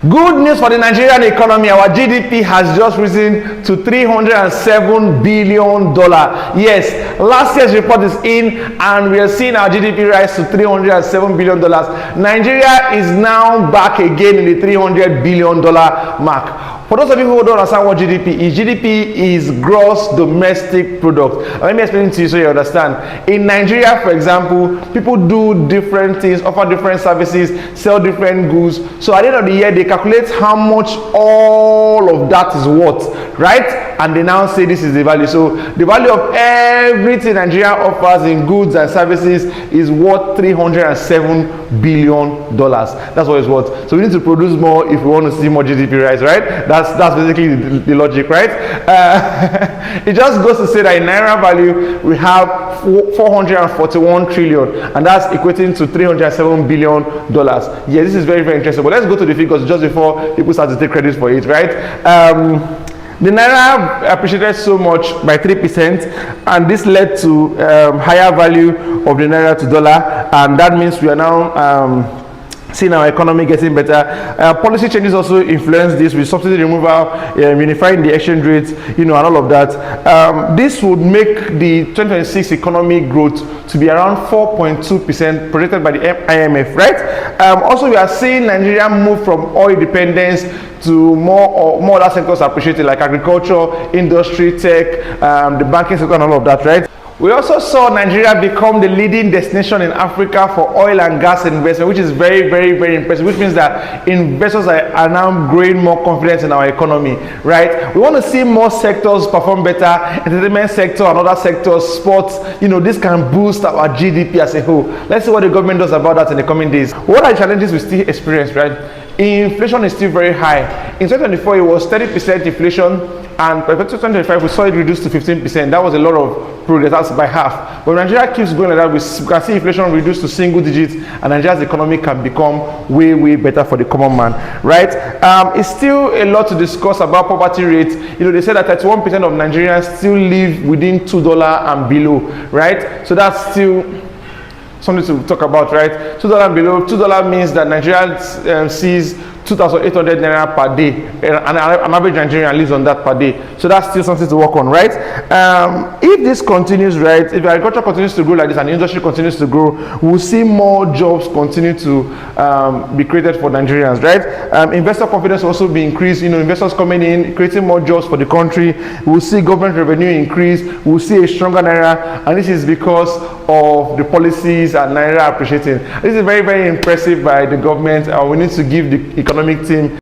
Good news for the Nigerian economy. Our GDP has just risen to $307 billion. Yes, last year's report is in and we are seeing our GDP rise to $307 billion. Nigeria is now back again in the $300 billion mark. For those of you who don't understand what GDP is gross domestic product. Let me explain it to you so you understand. In Nigeria, for example, people do different things, offer different services, sell different goods. So at the end of the year, they calculate how much all of that is worth, right? And they now say this is the value. So the value of everything Nigeria offers in goods and services is worth $307 billion. That's what it's worth. So we need to produce more if we want to see more GDP rise, right? That's basically the logic, right? It just goes to say that in Naira value, we have 441 trillion, and that's equating to $307 billion. Yeah, this is very, very interesting. But let's go to the figures just before people start to take credit for it, right? The Naira appreciated so much by 3%, and this led to higher value of the Naira to dollar, and that means we are now seeing our economy getting better. Policy changes also influence this, with subsidy removal, unifying the exchange rates, and all of that. This would make the 2026 economic growth to be around 4.2% projected by the IMF, right? Also, we are seeing Nigeria move from oil dependence to more other sectors appreciated, like agriculture, industry, tech, the banking sector, and all of that, right? We also saw Nigeria become the leading destination in Africa for oil and gas investment, which is very, very, very impressive, which means that investors are now growing more confidence in our economy, right? We want to see more sectors perform better, entertainment sector and other sectors, sports, this can boost our GDP as a whole. Let's see what the government does about that in the coming days. What are the challenges we still experience, right? Inflation is still very high. In 2024, it was 30% inflation, and by 2025, we saw it reduced to 15%. That was a lot of progress, that's by half. But Nigeria keeps going like that. We can see inflation reduced to single digits, and Nigeria's economy can become way, way better for the common man, right? It's still a lot to discuss about poverty rates. They say that 31% of Nigerians still live within $2 and below, right? So that's still something to talk about, right? $2 and below. $2 means that Nigeria sees 2,800 naira per day. An average Nigerian lives on that per day. So that's still something to work on, right? If this continues, right, if agriculture continues to grow like this and the industry continues to grow, we'll see more jobs continue to be created for Nigerians, right? Investor confidence will also be increased. Investors coming in, creating more jobs for the country. We'll see government revenue increase. We'll see a stronger naira, and this is because of the policies and naira appreciating. This is very, very impressive by the government. We need to give the economic team